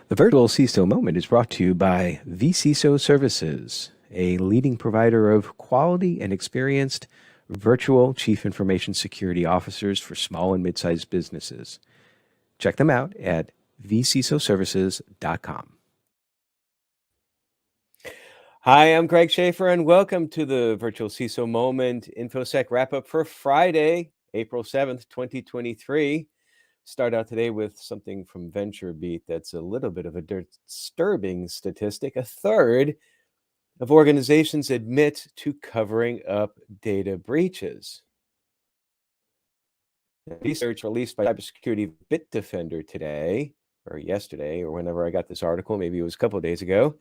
The virtual CISO moment is brought to you by vCISO Services, a leading provider of quality and experienced virtual chief information security officers for small and mid-sized businesses. Check them out at vcisoservices.com. Hi, I'm Greg Schaefer, and welcome to the Virtual CISO Moment Infosec wrap-up for Friday, April 7th, 2023. Start out today with something from VentureBeat that's a little bit of a disturbing statistic. A third of organizations admit to covering up data breaches. Research released by cybersecurity Bitdefender today, or yesterday, or whenever I got this article, maybe it was a couple of days ago,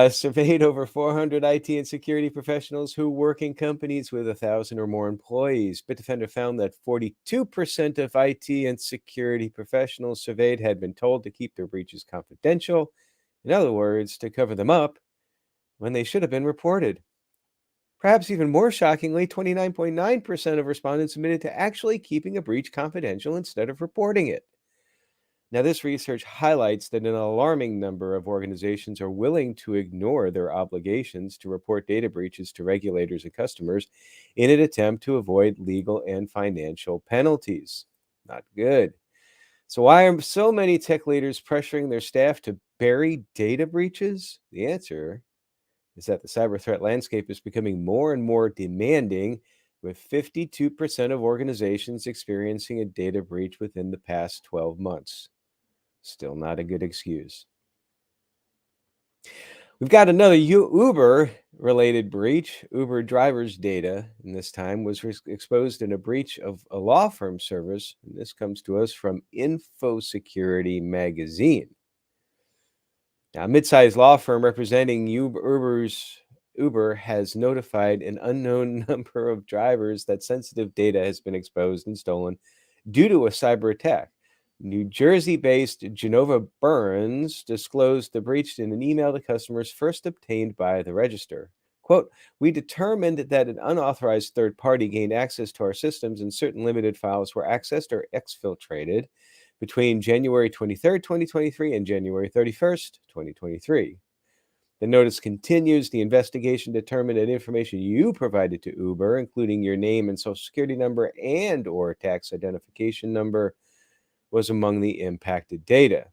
surveyed over 400 IT and security professionals who work in companies with 1,000 or more employees. Bitdefender found that 42% of IT and security professionals surveyed had been told to keep their breaches confidential. In other words, to cover them up when they should have been reported. Perhaps even more shockingly, 29.9% of respondents admitted to actually keeping a breach confidential instead of reporting it. Now, this research highlights that an alarming number of organizations are willing to ignore their obligations to report data breaches to regulators and customers in an attempt to avoid legal and financial penalties. Not good. So, why are so many tech leaders pressuring their staff to bury data breaches? The answer is that the cyber threat landscape is becoming more and more demanding, with 52% of organizations experiencing a data breach within the past 12 months. Still not a good excuse. We've got another Uber related breach. Uber drivers' data, and this time was exposed in a breach of a law firm service. And this comes to us from Infosecurity magazine. Now, a mid-sized law firm representing Uber has notified an unknown number of drivers that sensitive data has been exposed and stolen due to a cyber attack. New Jersey-based Genova Burns disclosed the breach in an email to customers first obtained by the Register. Quote, "We determined that an unauthorized third party gained access to our systems and certain limited files were accessed or exfiltrated between January 23rd, 2023 and January 31st, 2023. The notice continues. The investigation determined that information you provided to Uber, including your name and social security number and or tax identification number, was among the impacted data."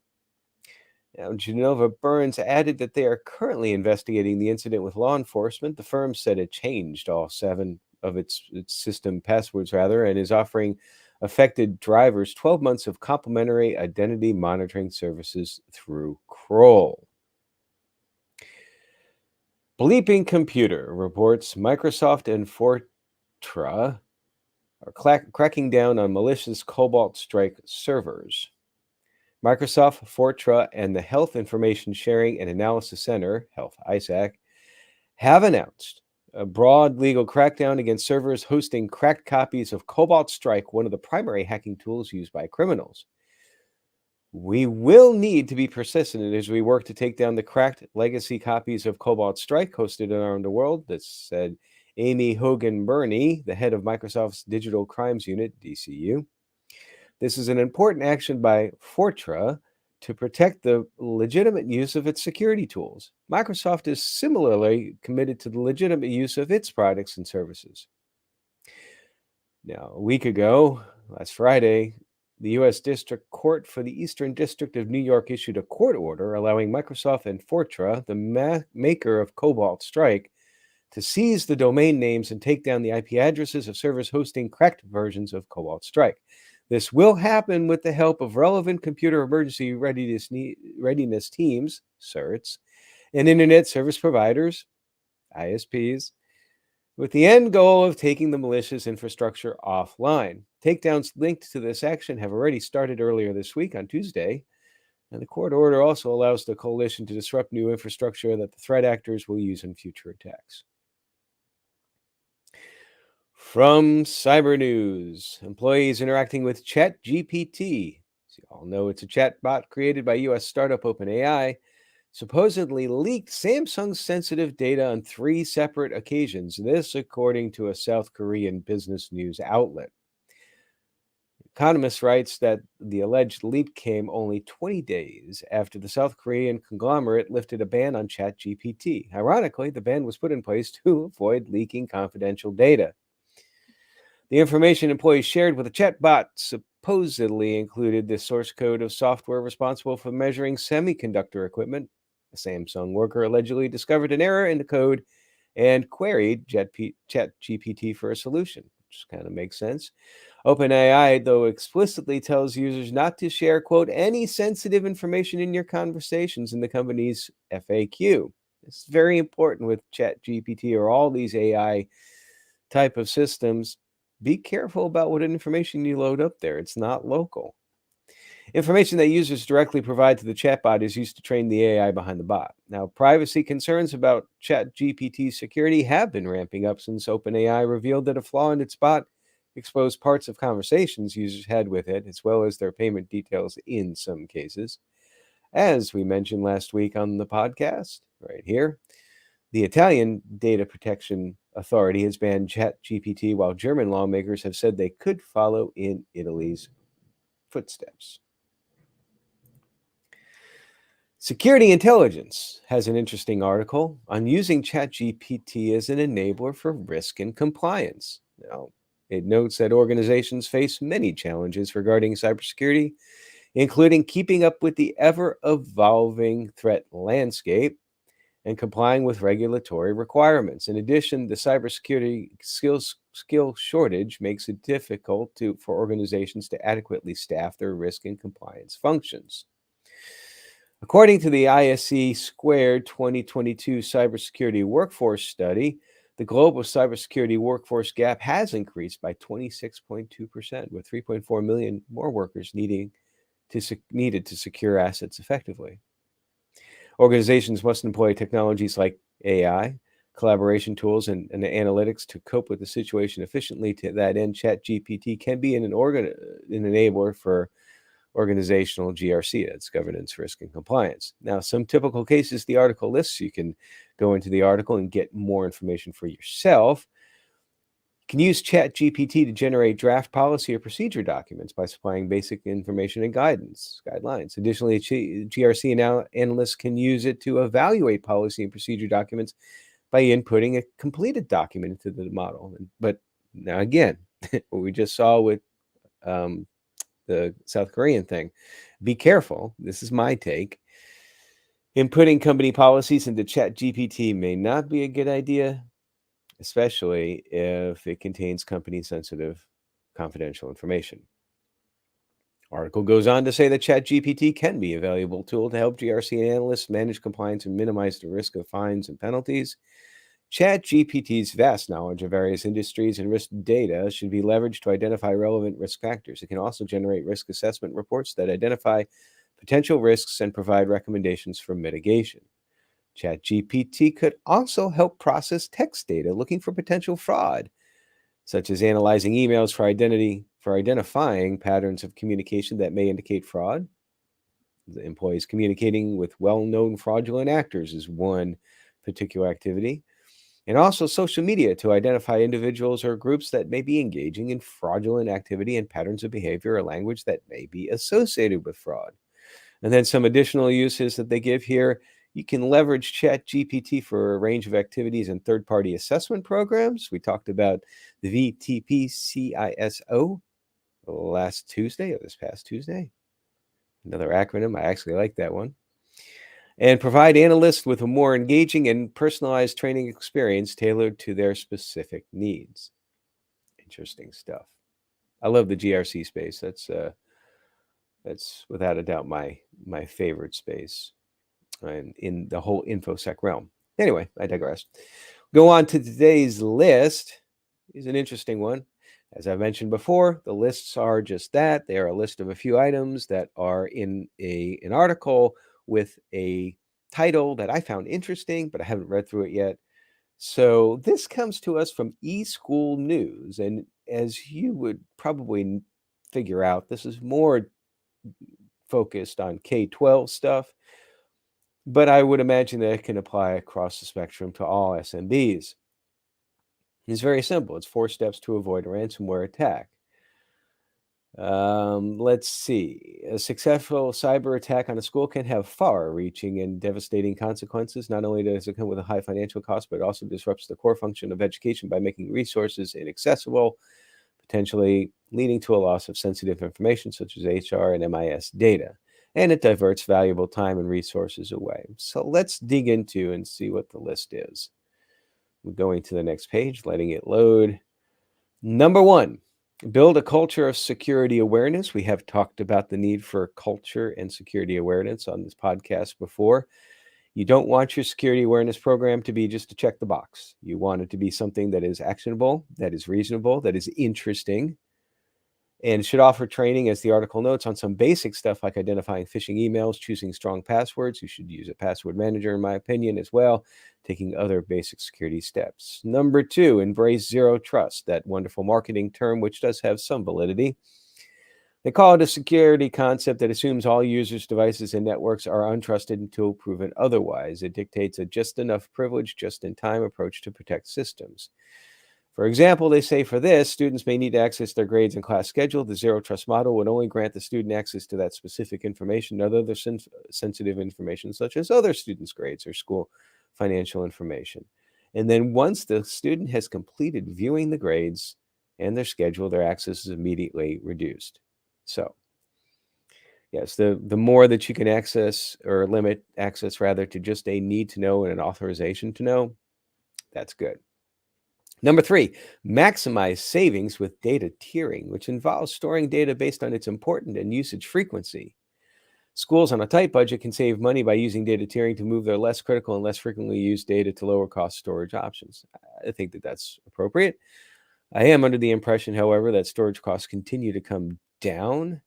Now, Genova Burns added that they are currently investigating the incident with law enforcement. The firm said it changed all 7 of its system passwords, and is offering affected drivers 12 months of complimentary identity monitoring services through Kroll. Bleeping Computer reports Microsoft and Fortran are cracking down on malicious Colbalt Strike servers. Microsoft, Fortran, and the Health Information Sharing and Analysis Center, Health ISAC, have announced a broad legal crackdown against servers hosting cracked copies of Colbalt Strike, one of the primary hacking tools used by criminals. "We will need to be persistent as we work to take down the cracked legacy copies of Colbalt Strike hosted around the world," that said Amy Hogan-Burney, the head of Microsoft's Digital Crimes Unit, DCU. "This is an important action by Fortran to protect the legitimate use of its security tools. Microsoft is similarly committed to the legitimate use of its products and services." Now, a week ago, last Friday, the U.S. District Court for the Eastern District of New York issued a court order allowing Microsoft and Fortran, the maker of Colbalt Strike, to seize the domain names and take down the IP addresses of servers hosting cracked versions of Colbalt Strike. This will happen with the help of relevant computer emergency readiness teams, CERTs, and internet service providers, ISPs, with the end goal of taking the malicious infrastructure offline. Takedowns linked to this action have already started earlier this week on Tuesday, and the court order also allows the coalition to disrupt new infrastructure that the threat actors will use in future attacks. From Cyber News, employees interacting with ChatGPT, as you all know, it's a chatbot created by U.S. startup OpenAI, supposedly leaked Samsung's sensitive data on 3 separate occasions. This, according to a South Korean business news outlet. Economist writes that the alleged leak came only 20 days after the South Korean conglomerate lifted a ban on ChatGPT. Ironically, the ban was put in place to avoid leaking confidential data. The information employees shared with the chatbot supposedly included the source code of software responsible for measuring semiconductor equipment. A Samsung worker allegedly discovered an error in the code and queried ChatGPT for a solution, which kind of makes sense. OpenAI, though, explicitly tells users not to share, quote, any sensitive information in your conversations in the company's FAQ. It's very important with ChatGPT or all these AI type of systems. Be careful about what information you load up there. It's not local. Information that users directly provide to the chatbot is used to train the AI behind the bot. Now, privacy concerns about ChatGPT security have been ramping up since OpenAI revealed that a flaw in its bot exposed parts of conversations users had with it, as well as their payment details in some cases. As we mentioned last week on the podcast, right here, the Italian Data Protection Authority has banned ChatGPT, while German lawmakers have said they could follow in Italy's footsteps. Security Intelligence has an interesting article on using ChatGPT as an enabler for risk and compliance. Now, it notes that organizations face many challenges regarding cybersecurity, including keeping up with the ever-evolving threat landscape and complying with regulatory requirements. In addition, the cybersecurity skill shortage makes it difficult for organizations to adequately staff their risk and compliance functions. According to the ISC Squared 2022 Cybersecurity Workforce Study, the global cybersecurity workforce gap has increased by 26.2%, with 3.4 million more workers needed to secure assets effectively. Organizations must employ technologies like AI, collaboration tools, and analytics to cope with the situation efficiently. To that end, ChatGPT can be an enabler for organizational GRC, that's governance, risk, and compliance. Now, some typical cases the article lists, you can go into the article and get more information for yourself. You can use ChatGPT to generate draft policy or procedure documents by supplying basic information and guidelines. Additionally, GRC analysts can use it to evaluate policy and procedure documents by inputting a completed document into the model. But now again, what we just saw with the South Korean thing, be careful. This is my take. Inputting company policies into ChatGPT may not be a good idea, especially if it contains company-sensitive, confidential information. Article goes on to say that ChatGPT can be a valuable tool to help GRC analysts manage compliance and minimize the risk of fines and penalties. ChatGPT's vast knowledge of various industries and risk data should be leveraged to identify relevant risk factors. It can also generate risk assessment reports that identify potential risks and provide recommendations for mitigation. ChatGPT could also help process text data looking for potential fraud, such as analyzing emails for identifying patterns of communication that may indicate fraud. The employees communicating with well-known fraudulent actors is one particular activity. And also social media to identify individuals or groups that may be engaging in fraudulent activity and patterns of behavior or language that may be associated with fraud. And then some additional uses that they give here. You can leverage ChatGPT for a range of activities and third-party assessment programs. We talked about the VTP-CISO this past Tuesday. Another acronym. I actually like that one. And provide analysts with a more engaging and personalized training experience tailored to their specific needs. Interesting stuff. I love the GRC space. That's without a doubt my favorite space in the whole InfoSec realm. Anyway, I digress. Go on to today's list. Is an interesting one. As I mentioned before, the lists are just that. They are a list of a few items that are in an article with a title that I found interesting, but I haven't read through it yet. So this comes to us from eSchool News. And as you would probably figure out, this is more focused on K-12 stuff, but I would imagine that it can apply across the spectrum to all SMBs. It's very simple. It's 4 steps to avoid a ransomware attack. Let's see. A successful cyber attack on a school can have far-reaching and devastating consequences. Not only does it come with a high financial cost, but it also disrupts the core function of education by making resources inaccessible, potentially leading to a loss of sensitive information such as HR and MIS data. And it diverts valuable time and resources away. So let's dig into and see what the list is. We're going to the next page, letting it load. Number one, build a culture of security awareness. We have talked about the need for culture and security awareness on this podcast before. You don't want your security awareness program to be just to check the box. You want it to be something that is actionable, that is reasonable, that is interesting, and should offer training, as the article notes, on some basic stuff like identifying phishing emails, choosing strong passwords. You should use a password manager, in my opinion, as well, taking other basic security steps. Number two, embrace zero trust, that wonderful marketing term, which does have some validity. They call it a security concept that assumes all users, devices, and networks are untrusted until proven otherwise. It dictates a just enough privilege, just in time approach to protect systems. For example, they say for this, students may need to access their grades and class schedule. The zero trust model would only grant the student access to that specific information, not other sensitive information, such as other students' grades or school financial information. And then once the student has completed viewing the grades and their schedule, their access is immediately reduced. So, yes, the more that you can access or limit access rather to just a need to know and an authorization to know, that's good. Number three, maximize savings with data tiering, which involves storing data based on its importance and usage frequency. Schools on a tight budget can save money by using data tiering to move their less critical and less frequently used data to lower cost storage options. I think that that's appropriate. I am under the impression, however, that storage costs continue to come down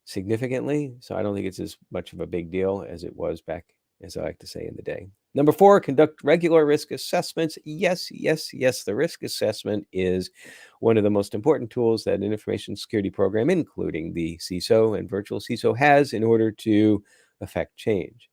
significantly. So I don't think it's as much of a big deal as it was back, as I like to say, in the day. Number four, conduct regular risk assessments. Yes, yes, yes. The risk assessment is one of the most important tools that an information security program, including the CISO and virtual CISO, has in order to affect change.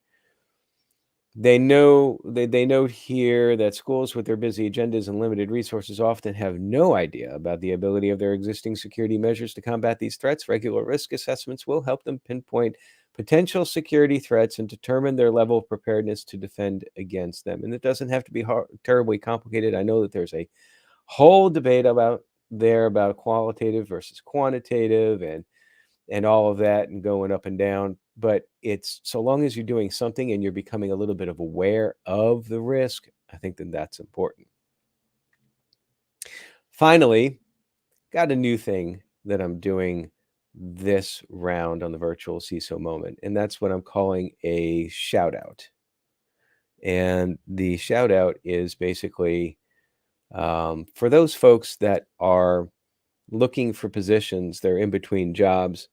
They note here that schools with their busy agendas and limited resources often have no idea about the ability of their existing security measures to combat these threats. Regular risk assessments will help them pinpoint potential security threats and determine their level of preparedness to defend against them. And it doesn't have to be terribly complicated. I know that there's a whole debate about qualitative versus quantitative and all of that and going up and down. But it's so long as you're doing something and you're becoming a little bit of aware of the risk, I think that that's important. Finally, got a new thing that I'm doing this round on the virtual CISO moment, and that's what I'm calling a shout out. And the shout out is basically for those folks that are looking for positions, they're in between jobs.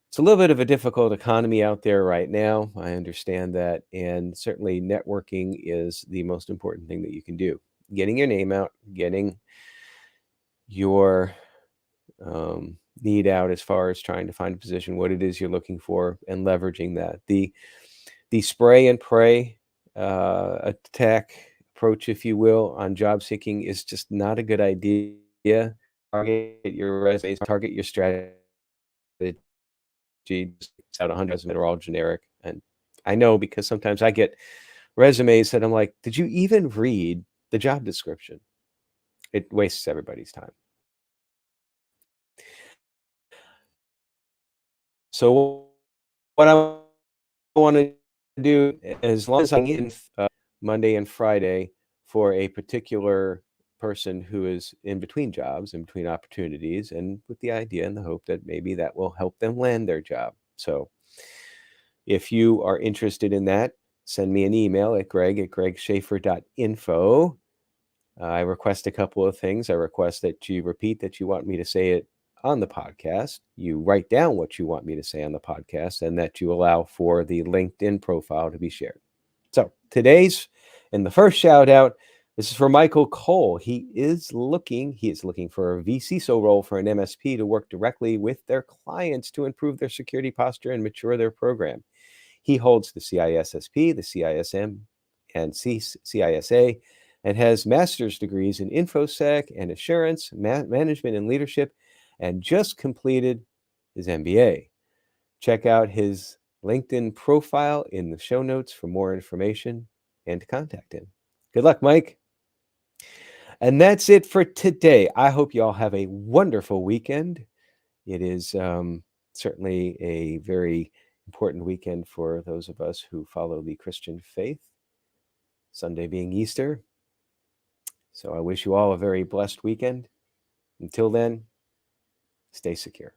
It's a little bit of a difficult economy out there right now. I understand that. And certainly networking is the most important thing that you can do. Getting your name out, getting your need out as far as trying to find a position, what it is you're looking for, and leveraging that. The spray and pray attack approach, if you will, on job seeking is just not a good idea. Target your resumes, target your strategy. Just out 100 resumes that are all generic. And I know because sometimes I get resumes that I'm like, did you even read the job description? It wastes everybody's time. So what I want to do, as long as I get Monday and Friday for a particular person who is in between jobs, in between opportunities, and with the idea and the hope that maybe that will help them land their job. So if you are interested in that, send me an email at greg@gregschaefer.info. I request a couple of things. I request that you repeat that you want me to say it on the podcast. You write down what you want me to say on the podcast, and that you allow for the LinkedIn profile to be shared. So today's and the first shout out, this is for Michael Cole. He is looking for a vCISO role for an MSP to work directly with their clients to improve their security posture and mature their program. He holds the CISSP, the CISM, and CISA, and has master's degrees in Infosec and assurance, management and leadership, and just completed his MBA. Check out his LinkedIn profile in the show notes for more information and to contact him. Good luck, Mike. And that's it for today. I hope you all have a wonderful weekend. It is certainly a very important weekend for those of us who follow the Christian faith, Sunday being Easter. So I wish you all a very blessed weekend. Until then, stay secure.